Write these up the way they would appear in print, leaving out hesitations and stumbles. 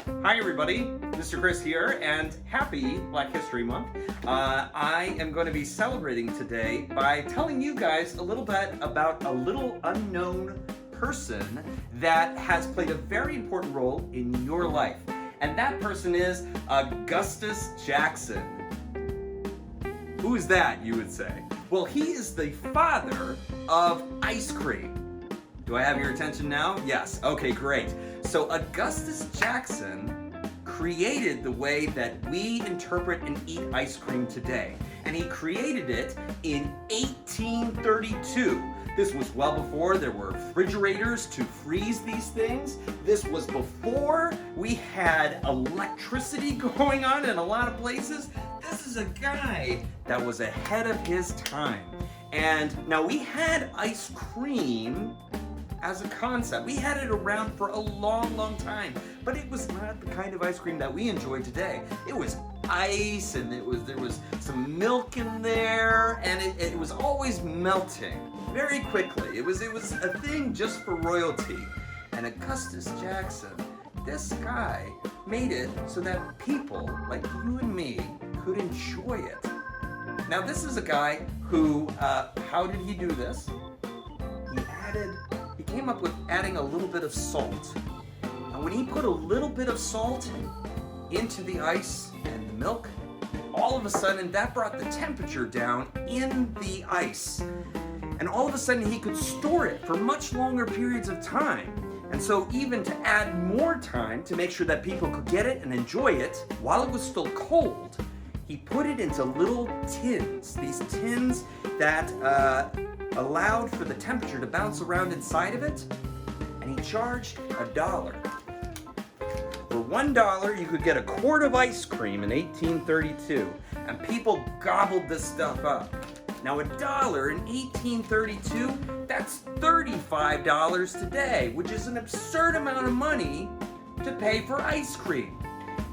Hi everybody, Mr. Chris here, and happy Black History Month. I am going to be celebrating today by telling you guys a little bit about a little unknown person that has played a very important role in your life. And that person is Augustus Jackson. Who is that, you would say? Well, he is the father of ice cream. Do I have your attention now? Yes. Okay, great. So Augustus Jackson created the way that we interpret and eat ice cream today. And he created it in 1832. This was well before there were refrigerators to freeze these things. This was before we had electricity going on in a lot of places. This is a guy that was ahead of his time. And now we had ice cream as a concept. We had it around for a long, long time, but it was not the kind of ice cream that we enjoy today. It was ice, and there was some milk in there, and it was always melting very quickly. It was a thing just for royalty. And Augustus Jackson, this guy, made it so that people like you and me could enjoy it. Now, this is a guy who, how did he do this? He came up with adding a little bit of salt. And when he put a little bit of salt into the ice and the milk, all of a sudden that brought the temperature down in the ice. And all of a sudden he could store it for much longer periods of time. And so even to add more time to make sure that people could get it and enjoy it while it was still cold, he put it into little tins. These tins that allowed for the temperature to bounce around inside of it, and he charged $1. For $1, you could get a quart of ice cream in 1832, and people gobbled this stuff up. Now $1 in 1832, that's $35 today, which is an absurd amount of money to pay for ice cream.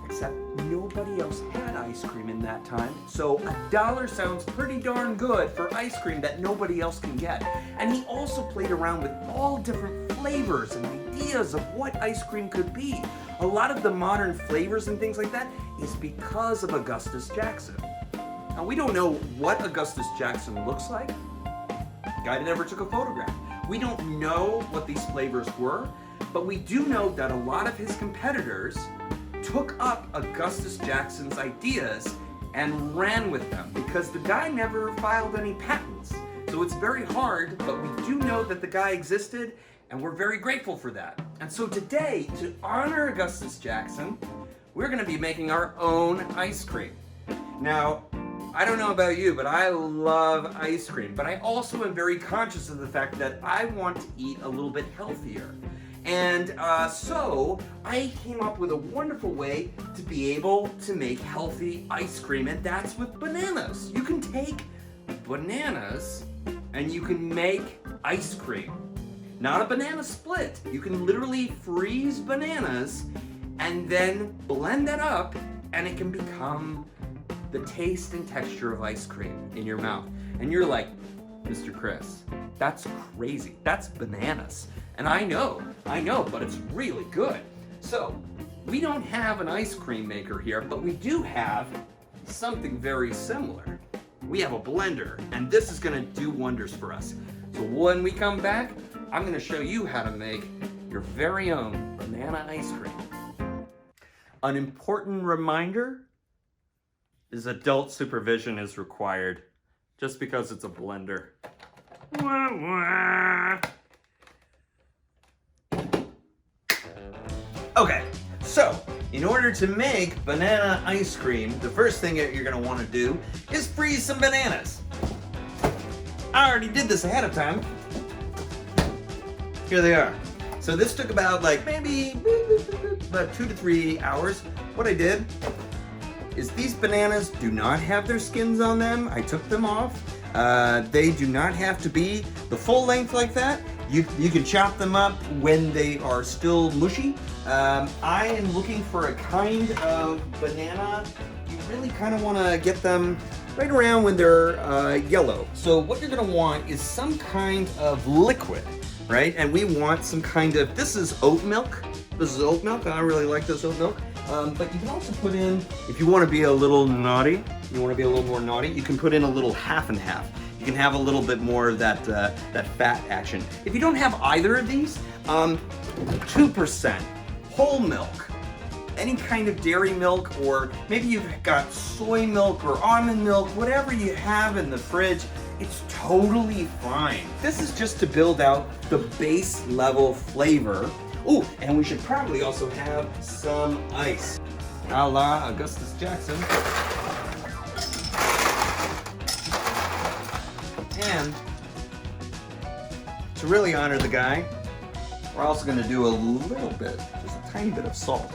Except nobody else had ice cream in that time, so $1 sounds pretty darn good for ice cream that nobody else can get. And he also played around with all different flavors and ideas of what ice cream could be. A lot of the modern flavors and things like that is because of Augustus Jackson. Now, we don't know what Augustus Jackson looks like. Guy never took a photograph. We don't know what these flavors were, but we do know that a lot of his competitors took up Augustus Jackson's ideas and ran with them because the guy never filed any patents. So it's very hard, but we do know that the guy existed, and we're very grateful for that. And so today, to honor Augustus Jackson, we're going to be making our own ice cream. Now, I don't know about you, but I love ice cream, but I also am very conscious of the fact that I want to eat a little bit healthier. And so I came up with a wonderful way to be able to make healthy ice cream, and that's with bananas. You can take bananas and you can make ice cream. Not a banana split. You can literally freeze bananas and then blend that up, and it can become the taste and texture of ice cream in your mouth. And you're like, Mr. Chris, that's crazy. That's bananas. And I know, but it's really good. So, we don't have an ice cream maker here, but we do have something very similar. We have a blender, and this is gonna do wonders for us. So when we come back, I'm gonna show you how to make your very own banana ice cream. An important reminder is adult supervision is required, just because it's a blender. Wah, wah. Okay, so in order to make banana ice cream, the first thing that you're going to want to do is freeze some bananas. I already did this ahead of time. Here they are. So this took about maybe about 2 to 3 hours. What I did is these bananas do not have their skins on them. I took them off. They do not have to be the full length like that. You can chop them up when they are still mushy. I am looking for a kind of banana. You really kind of want to get them right around when they're yellow. So what you're going to want is some kind of liquid, right? And we want some kind of, this is oat milk, This is oat milk, and I really like this oat milk. But you can also put in, if you want to be a little naughty, you want to be a little more naughty, you can put in a little half and half. You can have a little bit more of that fat action. If you don't have either of these, 2% whole milk, any kind of dairy milk, or maybe you've got soy milk or almond milk, whatever you have in the fridge, it's totally fine. This is just to build out the base level flavor. Oh, and we should probably also have some ice, a la Augustus Jackson. And to really honor the guy, we're also gonna do a little bit, just a tiny bit of salt.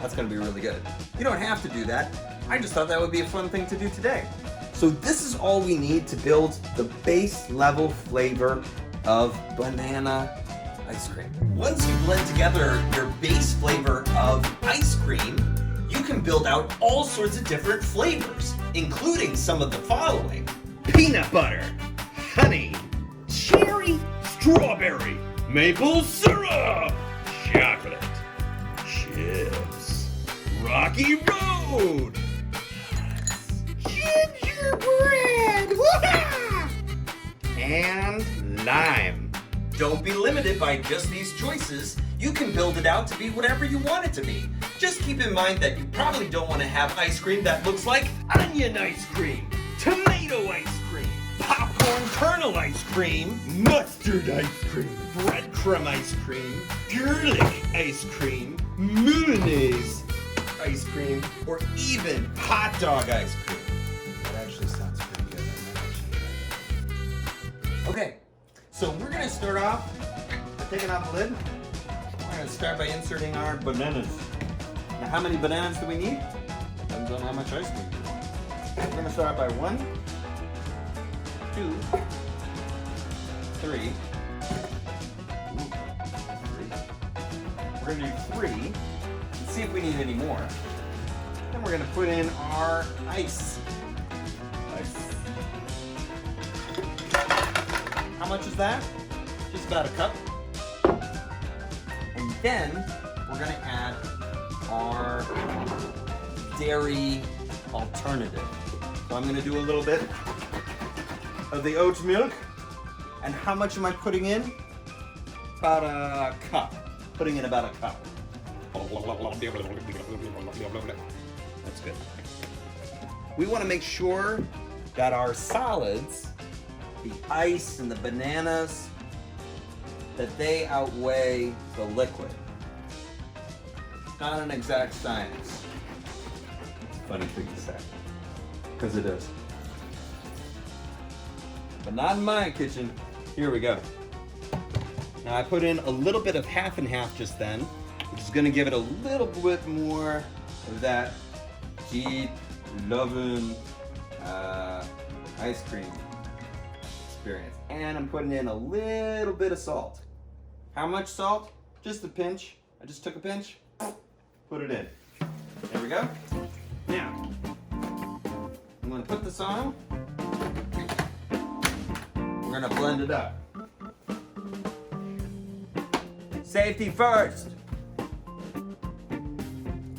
That's gonna be really good. You don't have to do that. I just thought that would be a fun thing to do today. So this is all we need to build the base level flavor of banana ice cream. Once you blend together your base flavor of ice cream, you can build out all sorts of different flavors, including some of the following: peanut butter, honey, cherry, strawberry, maple syrup, chocolate, chips, rocky road, gingerbread, and lime. Don't be limited by just these choices. You can build it out to be whatever you want it to be. Just keep in mind that you probably don't want to have ice cream that looks like onion ice cream, tomato ice cream, popcorn kernel ice cream, mustard ice cream, breadcrumb ice cream, garlic ice cream, mayonnaise ice cream, or even hot dog ice cream. That actually sounds pretty good. Okay, so we're gonna start off by taking off the lid. We're gonna start by inserting our bananas. Now, how many bananas do we need? Depends on how much ice cream you want. We're gonna start by 1, 2, 3. We're gonna do 3 and see if we need any more. Then we're gonna put in our ice. How much is that? Just about a cup. And then we're gonna add our dairy alternative. So I'm gonna do a little bit of the oat milk. And how much am I putting in? About a cup. Putting in about a cup. That's good. We want to make sure that our solids, the ice and the bananas, that they outweigh the liquid. Not an exact science. Funny thing to say, because it is. But not in my kitchen. Here we go. Now I put in a little bit of half and half just then, which is going to give it a little bit more of that deep, loving ice cream experience. And I'm putting in a little bit of salt. How much salt? Just a pinch. I just took a pinch, put it in. There we go. Now, I'm going to put this on. We're going to blend it up. Safety first.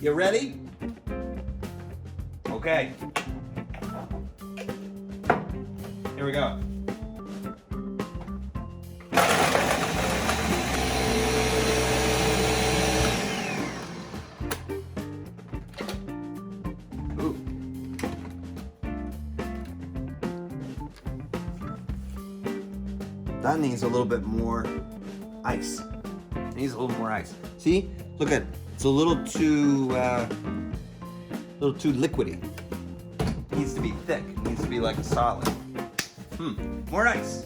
You ready? Okay. Here we go. Ooh. That needs a little bit more ice. It needs a little more ice. See? Look at it. It's a little too liquidy. It needs to be thick. It needs to be like a solid. More ice.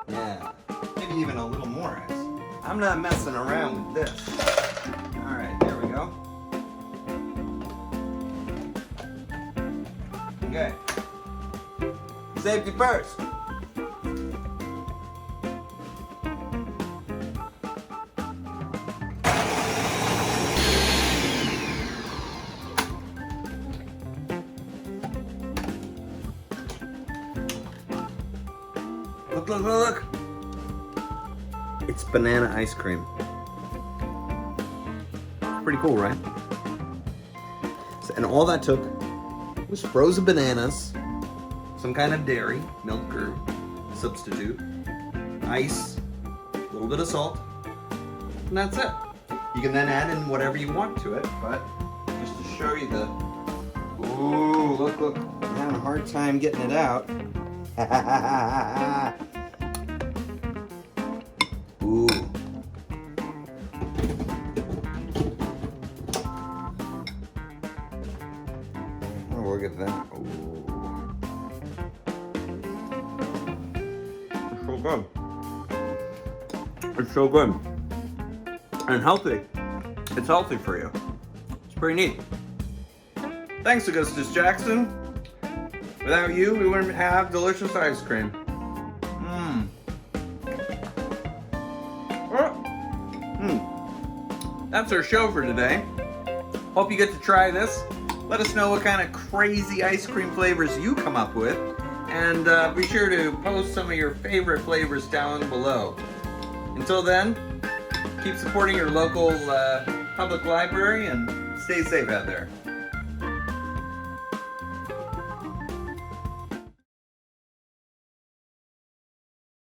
Yeah. Maybe even a little more ice. I'm not messing around with this. All right, there we go. Okay. Safety first. look, look. It's banana ice cream. Pretty cool, right? And all that took was frozen bananas, some kind of dairy, milk or substitute, ice, a little bit of salt, and that's it. You can then add in whatever you want to it, but just to show you the, ooh, look, look, I'm having a hard time getting it out. Ooh. Oh, look at that. Ooh. It's so good. It's so good. And healthy. It's healthy for you. It's pretty neat. Thanks, Augustus Jackson. Without you, we wouldn't have delicious ice cream. That's our show for today. Hope you get to try this. Let us know what kind of crazy ice cream flavors you come up with. And be sure to post some of your favorite flavors down below. Until then, keep supporting your local public library and stay safe out there.